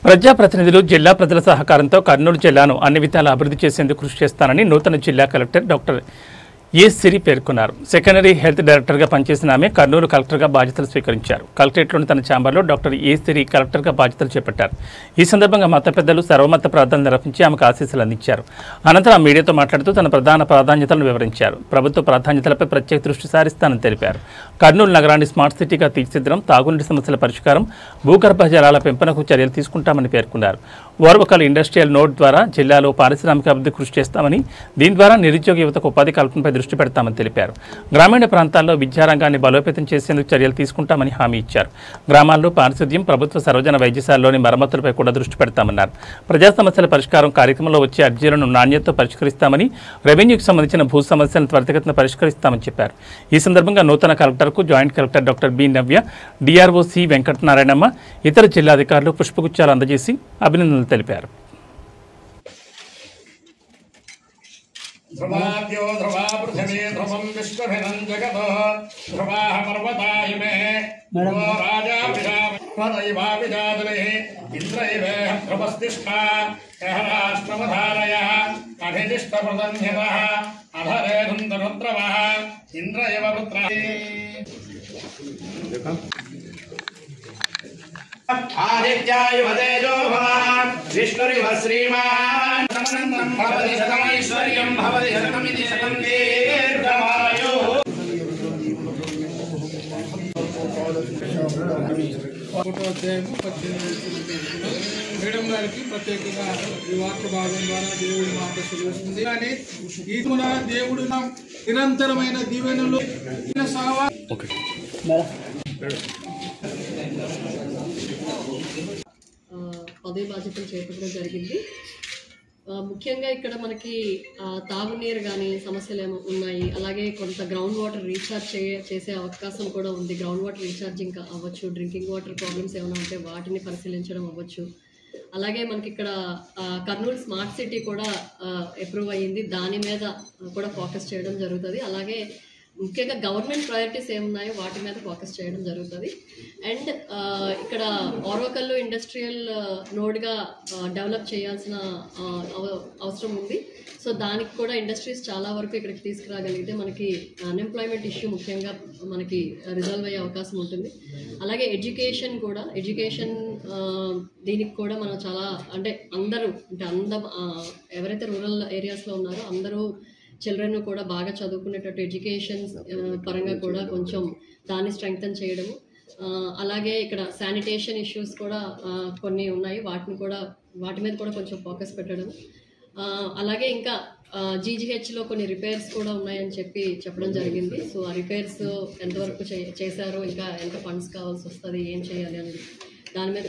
ప్రజాప్రతినిధులు జిల్లా ప్రజల సహకారంతో కర్నూలు జిల్లాను అన్ని విధాలా అభివృద్ధి చేసేందుకు కృషి చేస్తానని నూతన జిల్లా కలెక్టర్ డాక్టర్ ఏ సిరి పేర్కొన్నారు. సెకండరీ హెల్త్ డైరెక్టర్గా పనిచేసిన ఆమె కర్నూలు కలెక్టర్గా బాధ్యతలు స్వీకరించారు. కలెక్టరేట్లోని తన ఛాంబర్లో డాక్టర్ ఏ సిరి కలెక్టర్గా బాధ్యతలు చేపట్టారు. ఈ సందర్భంగా మత పెద్దలు సర్వమత ప్రార్థనలు నిర్వహించి ఆమెకు ఆశీస్సులు అందించారు. అనంతరం మీడియాతో మాట్లాడుతూ తన ప్రధాన ప్రాధాన్యతలను వివరించారు. ప్రభుత్వ ప్రాధాన్యతలపై ప్రత్యేక దృష్టి సారిస్తానని తెలిపారు. కర్నూలు నగరాన్ని స్మార్ట్ సిటీగా తీర్చిదిద్దడం, తాగునీటి సమస్యల పరిష్కారం, భూగర్భ జలాల పెంపునకు చర్యలు తీసుకుంటామని పేర్కొన్నారు. ఓర్వకల్ ఇండస్ట్రియల్ నోడ్ ద్వారా జిల్లాలో పారిశ్రామిక అభివృద్ధి కృషి చేస్తామని, దీని ద్వారా నిరుద్యోగ యువతకు ఉపాధి కల్పనపై దృష్టి పెడతామని తెలిపారు. గ్రామీణ ప్రాంతాల్లో విద్యారంగాన్ని బలోపేతం చేసేందుకు చర్యలు తీసుకుంటామని హామీ ఇచ్చారు. గ్రామాల్లో పారిశుద్ధ్యం, ప్రభుత్వ సర్వజన వైద్యశాలలోని మరమ్మతులపై కూడా దృష్టి పెడతామన్నారు. ప్రజా సమస్యల పరిష్కారం కార్యక్రమంలో వచ్చే అర్జీలను నాణ్యతతో పరిష్కరిస్తామని, రెవెన్యూకి సంబంధించిన భూ సమస్యలను త్వరితగతిన పరిష్కరిస్తామని చెప్పారు. ఈ సందర్భంగా నూతన కలెక్టర్కు జాయింట్ కలెక్టర్ డాక్టర్ బి నవ్య, డిఆర్ఓ సి వెంకటనారాయణమ్మ, ఇతర జిల్లాధికారులు పుష్పగుచ్చాలు అందజేసి అభినందనలు తెలిపారు. ध्रुवाद्यो ध्रुवा पृथिवी ध्रुवं विश्वभिनं जगतो ध्रुवाः पर्वतायिमे ध्रुवो राजा विजातुलिः इन्द्रैवेह ध्रुवस्तिष्ठा यः राष्ट्रमधारयः अभिदिष्टप्रदन्यतः अधरेधुन्दरुद्रवः इन्द्र एव पुत्रः आदित्याय वदेजो भवान् विष्णुरिव श्रीमान् भवति सकमैश्वर्यं भवति सकमिति सकं दीर्घमायुः మేడం గారికి ప్రత్యేకంగా ఈ వార్త భాగం ద్వారా దేవుడి మాట తెలుస్తుంది. కానీ ఈ దేవుడు నిరంతరమైన దీవెనలు పదవి బాధ్యతలు చేపట్టడం జరిగింది. ముఖ్యంగా ఇక్కడ మనకి తాగునీరు కానీ సమస్యలు ఏమో ఉన్నాయి. అలాగే కొంత గ్రౌండ్ వాటర్ రీఛార్జ్ చేసే అవకాశం కూడా ఉంది. గ్రౌండ్ వాటర్ రీఛార్జింగ్ అవ్వచ్చు, డ్రింకింగ్ వాటర్ ప్రాబ్లమ్స్ ఏమైనా ఉంటే వాటిని పరిశీలించడం అవ్వచ్చు. అలాగే మనకి ఇక్కడ కర్నూలు స్మార్ట్ సిటీ కూడా అప్రూవ్ అయ్యింది. దాని మీద కూడా ఫోకస్ చేయడం జరుగుతుంది. అలాగే ముఖ్యంగా గవర్నమెంట్ ప్రయారిటీస్ ఏమున్నాయో వాటి మీద ఫోకస్ చేయడం జరుగుతుంది. అండ్ ఇక్కడ ఓర్వకల్లు ఇండస్ట్రియల్ నోడ్గా డెవలప్ చేయాల్సిన అవసరం ఉంది. సో దానికి కూడా ఇండస్ట్రీస్ చాలా వరకు ఇక్కడికి తీసుకురాగలిగితే మనకి అన్ఎంప్లాయ్మెంట్ ఇష్యూ ముఖ్యంగా మనకి రిజాల్వ్ అయ్యే అవకాశం ఉంటుంది. అలాగే ఎడ్యుకేషన్ దీనికి కూడా మనం చాలా అందరూ ఎవరైతే రూరల్ ఏరియాస్లో ఉన్నారో అందరూ చిల్డ్రన్ కూడా బాగా చదువుకునేటట్టు ఎడ్యుకేషన్ పరంగా కూడా కొంచెం దాన్ని స్ట్రెంగ్తన్ చేయడము. అలాగే ఇక్కడ శానిటేషన్ ఇష్యూస్ కూడా కొన్ని ఉన్నాయి, వాటి మీద కూడా కొంచెం ఫోకస్ పెట్టడం. అలాగే ఇంకా జీజీహెచ్లో కొన్ని రిపేర్స్ కూడా ఉన్నాయని చెప్పడం జరిగింది. సో ఆ రిపేర్స్ ఎంతవరకు చేశారో, ఇంకా ఎంత ఫండ్స్ కావాల్సి వస్తుంది, ఏం చేయాలి అనేది దాని మీద